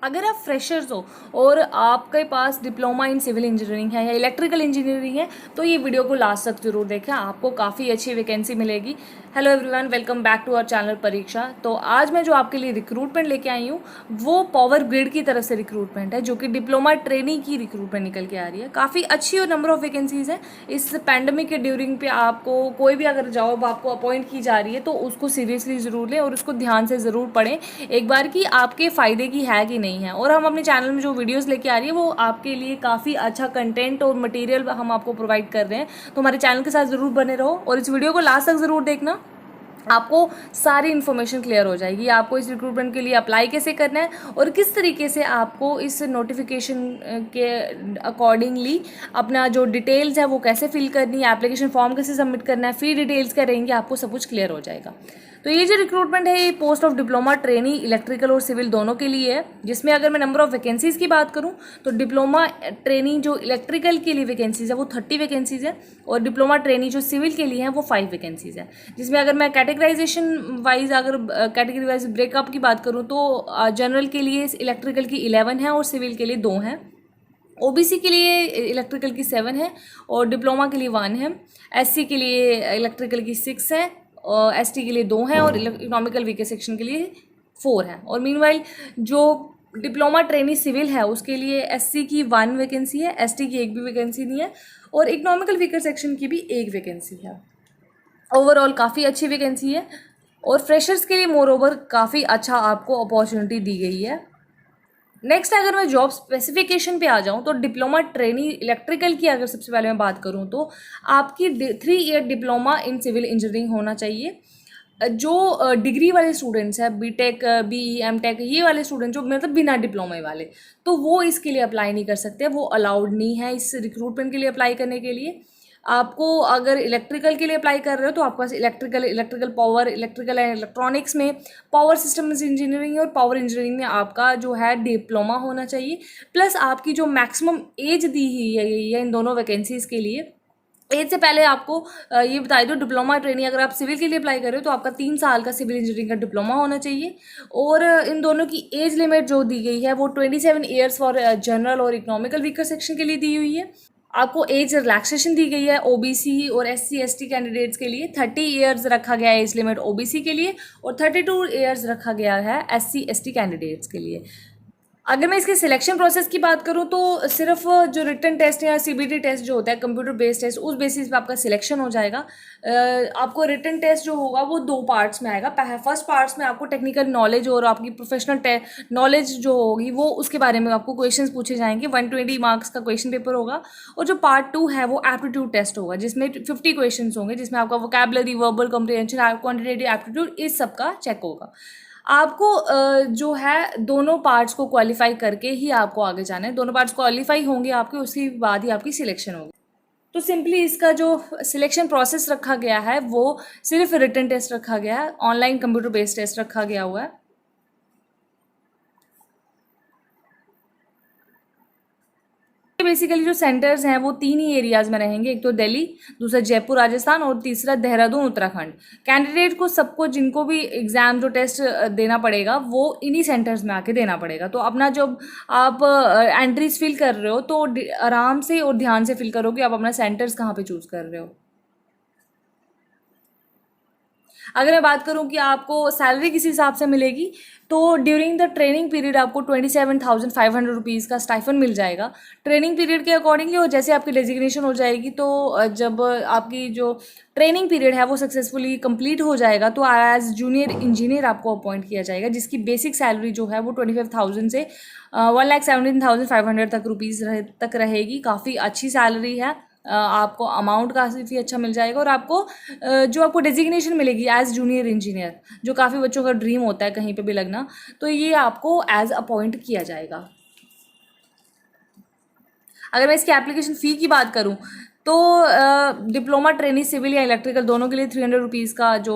अगर आप फ्रेशर्स हो और आपके पास डिप्लोमा इन सिविल इंजीनियरिंग है या इलेक्ट्रिकल इंजीनियरिंग है तो ये वीडियो को लास्ट तक जरूर देखें, आपको काफ़ी अच्छी वैकेंसी मिलेगी। Hello everyone, welcome back to our channel Pariksha. तो आज मैं जो आपके लिए रिक्रूटमेंट लेके आई हूँ वो पावर ग्रिड की तरफ से रिक्रूटमेंट है, जो कि डिप्लोमा ट्रेनिंग की रिक्रूटमेंट निकल के आ रही है। काफ़ी अच्छी और नंबर ऑफ वैकेंसीज़ हैं। इस पैंडमिक के ड्यूरिंग पे आपको कोई भी अगर जॉब आपको अपॉइंट की जा रही है तो उसको सीरियसली ज़रूर लें और उसको ध्यान से ज़रूर पढ़ें एक बार कि आपके फ़ायदे की है कि नहीं है। और हम अपने चैनल में जो वीडियोस लेके आ रही है वो आपके लिए काफ़ी अच्छा कंटेंट और मटेरियल हम आपको प्रोवाइड कर रहे हैं, तो हमारे चैनल के साथ ज़रूर बने रहो और इस वीडियो को लास्ट तक ज़रूर देखना। आपको सारी इन्फॉर्मेशन क्लियर हो जाएगी, आपको इस रिक्रूटमेंट के लिए अप्लाई कैसे करना है और किस तरीके से आपको इस नोटिफिकेशन के अकॉर्डिंगली अपना जो डिटेल्स है वो कैसे फिल करनी है, एप्लीकेशन फॉर्म कैसे सबमिट करना है, फी डिटेल्स क्या रहेंगी, आपको सब कुछ क्लियर हो जाएगा। तो ये जो रिक्रूटमेंट है ये post of diploma trainee electrical और सिविल दोनों के लिए है, जिसमें अगर मैं नंबर ऑफ वैकेंसीज़ की बात करूं तो डिप्लोमा ट्रेनी जो इलेक्ट्रिकल के लिए वैकेंसीज़ है वो 30 वैकेंसीज़ है और डिप्लोमा ट्रेनी जो सिविल के लिए है वो 5 वैकेंसीज़ है। जिसमें अगर मैं कैटेगराइजेशन वाइज अगर कैटेगरी वाइज ब्रेकअप की बात करूँ तो जनरल के लिए इलेक्ट्रिकल की 11 है और सिविल के लिए 2 हैं। ओबीसी के लिए इलेक्ट्रिकल की 7 है और डिप्लोमा के लिए 1 है। एससी के लिए इलेक्ट्रिकल की 6 है और एसटी के लिए 2 हैं और इकोनॉमिकल वीकर सेक्शन के लिए 4 है। और मीनवाइल जो डिप्लोमा ट्रेनी सिविल है उसके लिए एससी की 1 वैकेंसी है, एसटी की एक भी वैकेंसी नहीं है और इकोनॉमिकल वीकर सेक्शन की भी एक वैकेंसी है। ओवरऑल काफ़ी अच्छी वैकेंसी है और फ्रेशर्स के लिए मोर ओवर काफ़ी अच्छा आपको अपॉर्चुनिटी दी गई है। नेक्स्ट अगर मैं जॉब स्पेसिफिकेशन पे आ जाऊँ तो डिप्लोमा ट्रेनी इलेक्ट्रिकल की अगर सबसे पहले मैं बात करूँ तो आपकी 3 year diploma in civil engineering होना चाहिए। जो डिग्री वाले स्टूडेंट्स हैं, बीटेक, बीई, एमटेक, ये वाले स्टूडेंट जो मतलब बिना डिप्लोमा वाले, तो वो इसके लिए अप्लाई नहीं कर सकते, वो अलाउड नहीं है इस रिक्रूटमेंट के लिए अप्लाई करने के लिए। आपको अगर इलेक्ट्रिकल के लिए अप्लाई कर रहे हो तो आपके पास electrical power, electrical and electronics में पावर सिस्टम्स इंजीनियरिंग और पावर इंजीनियरिंग में आपका जो है डिप्लोमा होना चाहिए। प्लस आपकी जो मैक्सिमम एज दी ही है इन दोनों वैकेंसीज़ के लिए, एज से पहले आपको ये बता दो, डिप्लोमा ट्रेनिंग अगर आप सिविल के लिए अप्लाई कर रहे हो तो आपका 3 साल का सिविल इंजीनियरिंग का डिप्लोमा होना चाहिए। और इन दोनों की एज लिमिट जो दी गई है वो 27 ईयर्स फॉर जनरल और इकोनॉमिकल वीकर सेक्शन के लिए दी हुई है। आपको एज रिलैक्सेशन दी गई है ओबीसी और एससी एसटी कैंडिडेट्स के लिए। 30 ईयर्स रखा गया है एज लिमिट ओबीसी के लिए और 32 ईयर्स रखा गया है एससी एसटी कैंडिडेट्स के लिए। अगर मैं इसके सिलेक्शन प्रोसेस की बात करूँ तो सिर्फ जो रिटन टेस्ट या सीबीटी टेस्ट जो होता है, कंप्यूटर बेस्ड टेस्ट, उस बेसिस पे आपका सिलेक्शन हो जाएगा। आपको रिटन टेस्ट जो होगा वो 2 पार्ट्स में आएगा। फर्स्ट पार्ट्स में आपको टेक्निकल नॉलेज और आपकी प्रोफेशनल नॉलेज जो होगी वो उसके बारे में आपको क्वेश्चंस पूछे जाएंगे। 120 मार्क्स का क्वेश्चन पेपर होगा। और जो पार्ट 2 है वो एप्टीट्यूड टेस्ट होगा, जिसमें 50 क्वेश्चन होंगे, जिसमें आपका vocabulary, verbal comprehension, quantitative aptitude, इस सब का चेक होगा। आपको जो है दोनों पार्ट्स को क्वालिफाई करके ही आपको आगे जाना है। दोनों पार्ट्स क्वालिफाई होंगे आपके, उसके बाद ही आपकी सिलेक्शन होगी। तो सिंपली इसका जो सिलेक्शन प्रोसेस रखा गया है वो सिर्फ रिटन टेस्ट रखा गया है, ऑनलाइन कंप्यूटर बेस्ड टेस्ट रखा गया हुआ है। बेसिकली जो सेंटर्स हैं वो 3 ही एरियाज में रहेंगे, एक तो दिल्ली, दूसरा जयपुर राजस्थान और तीसरा देहरादून उत्तराखंड। कैंडिडेट को सबको जिनको भी एग्ज़ाम जो टेस्ट देना पड़ेगा वो इन्हीं सेंटर्स में आके देना पड़ेगा। तो अपना जब आप एंट्रीज फिल कर रहे हो तो आराम से और ध्यान से फिल करो कि आप अपना सेंटर्स कहाँ पे चूज़ कर रहे हो। अगर मैं बात करूं कि आपको सैलरी किस हिसाब से मिलेगी तो ड्यूरिंग द ट्रेनिंग पीरियड आपको 27,500 रुपीज़ का स्टाइफन मिल जाएगा ट्रेनिंग पीरियड के अकॉर्डिंगली। और जैसे आपकी डेजिग्नेशन हो जाएगी तो जब आपकी जो ट्रेनिंग पीरियड है वो सक्सेसफुली कंप्लीट हो जाएगा तो एज जूनियर इंजीनियर आपको अपॉइंट किया जाएगा, जिसकी बेसिक सैलरी जो है वो 25,000 से 1,17,500 तक रुपीज़ तक रहेगी। काफ़ी अच्छी सैलरी है, आपको अमाउंट काफ़ी अच्छा मिल जाएगा। और आपको जो आपको डेजिग्नेशन मिलेगी एज जूनियर इंजीनियर, जो काफ़ी बच्चों का ड्रीम होता है कहीं पे भी लगना, तो ये आपको एज अपॉइंट किया जाएगा। अगर मैं इसकी एप्लीकेशन फ़ी की बात करूँ तो डिप्लोमा ट्रेनी सिविल या इलेक्ट्रिकल दोनों के लिए 300 रुपीज़ का जो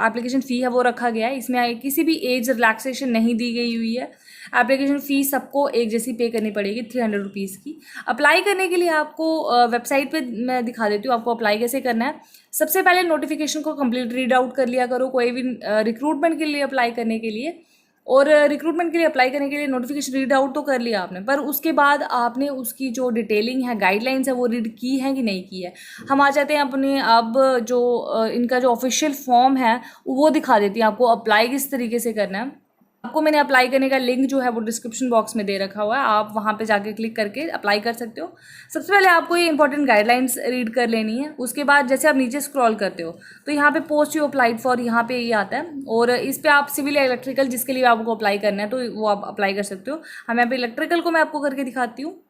एप्लीकेशन फ़ी है वो रखा गया है। इसमें किसी भी एज रिलैक्सेशन नहीं दी गई हुई है। एप्लीकेशन फ़ी सबको एक जैसी पे करनी पड़ेगी 300 रुपीज़ की। अप्लाई करने के लिए आपको वेबसाइट पे मैं दिखा देती हूँ आपको अप्लाई कैसे करना है। सबसे पहले नोटिफिकेशन को कंप्लीट रीड आउट कर लिया करो कोई भी रिक्रूटमेंट के लिए अप्लाई करने के लिए। और रिक्रूटमेंट के लिए अप्लाई करने के लिए नोटिफिकेशन रीड आउट तो कर लिया आपने, पर उसके बाद आपने उसकी जो डिटेलिंग है, गाइडलाइंस है, वो रीड की है कि नहीं की है। हम आ जाते हैं अपने अब जो इनका जो ऑफिशियल फॉर्म है वो दिखा देती है आपको अप्लाई किस तरीके से करना है। आपको मैंने अप्लाई करने का लिंक जो है वो डिस्क्रिप्शन बॉक्स में दे रखा हुआ है, आप वहाँ पे जाके क्लिक करके अप्लाई कर सकते हो। सबसे पहले आपको ये इंपॉर्टेंट गाइडलाइंस रीड कर लेनी है। उसके बाद जैसे आप नीचे स्क्रॉल करते हो तो यहाँ पे पोस्ट यू अप्लाइड फॉर यहाँ पे ये आता है, और इस पे आप सिविल या इलेक्ट्रिकल जिसके लिए आपको अप्लाई करना है तो वो आप अप्लाई कर सकते हो। हम यहाँ पे इलेक्ट्रिकल को मैं आपको करके दिखाती हूँ।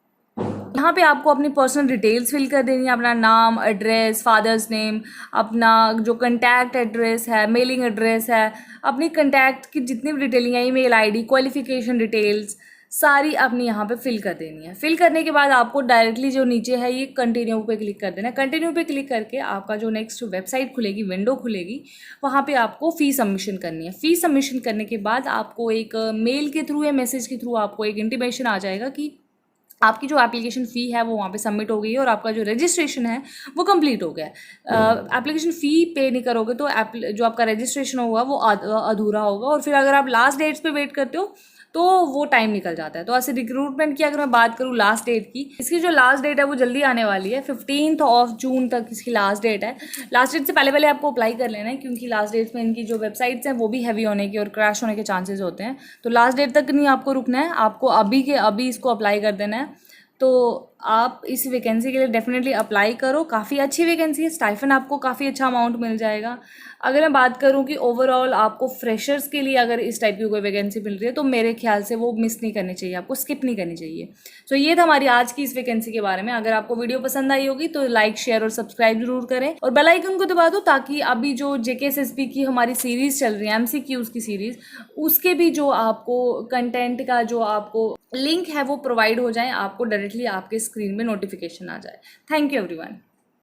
यहाँ पे आपको अपनी पर्सनल डिटेल्स फिल कर देनी है, अपना नाम, एड्रेस, फादर्स नेम, अपना जो कंटैक्ट एड्रेस है, मेलिंग एड्रेस है, अपनी कंटैक्ट की जितनी भी डिटेलिंग है, ईमेल आईडी, क्वालिफिकेशन डिटेल्स, सारी अपनी यहाँ पे फिल कर देनी है। फिल करने के बाद आपको डायरेक्टली जो नीचे है ये कंटिन्यू पे क्लिक कर देना है। कंटिन्यू पे क्लिक करके आपका जो नेक्स्ट वेबसाइट खुलेगी, विंडो खुलेगी, वहाँ पे आपको फ़ी सबमिशन करनी है। फ़ी सबमिशन करने के बाद आपको एक मेल के थ्रू या मैसेज के थ्रू आपको एक इंटीमेशन आ जाएगा कि आपकी जो एप्लीकेशन फ़ी है वो वहाँ पे सबमिट हो गई है और आपका जो रजिस्ट्रेशन है वो कंप्लीट हो गया है। एप्लीकेशन फ़ी पे नहीं करोगे तो जो आपका रजिस्ट्रेशन होगा वो अधूरा होगा, और फिर अगर आप लास्ट डेट्स पे वेट करते हो तो वो टाइम निकल जाता है। तो ऐसे रिक्रूटमेंट की अगर मैं बात करूँ लास्ट डेट की, इसकी जो लास्ट डेट है वो जल्दी आने वाली है, 15 जून तक इसकी लास्ट डेट है। लास्ट डेट से पहले पहले आपको अप्लाई कर लेना है, क्योंकि लास्ट डेट में इनकी जो वेबसाइट्स हैं वो भी हैवी होने के और क्रैश होने के चांसेस होते हैं। तो लास्ट डेट तक नहीं आपको रुकना है, आपको अभी के अभी इसको अप्लाई कर देना है। तो आप इस वैकेंसी के लिए डेफिनेटली अप्लाई करो, काफ़ी अच्छी वैकेंसी है, स्टाइफन आपको काफ़ी अच्छा अमाउंट मिल जाएगा। अगर मैं बात करूं कि ओवरऑल आपको फ्रेशर्स के लिए अगर इस टाइप की कोई वैकेंसी मिल रही है तो मेरे ख्याल से वो मिस नहीं करनी चाहिए, आपको स्किप नहीं करनी चाहिए। सो ये था हमारी आज की इस वैकेंसी के बारे में। अगर आपको वीडियो पसंद आई होगी तो लाइक, शेयर और सब्सक्राइब जरूर करें, और बेल आइकन को दबा दो ताकि अभी जो JKSSB की हमारी सीरीज़ चल रही है, MCQs की सीरीज़, उसके भी जो आपको कंटेंट का जो आपको लिंक है वो प्रोवाइड हो जाए, आपको डायरेक्टली आपके स्क्रीन में नोटिफिकेशन आ जाए। Thank you everyone.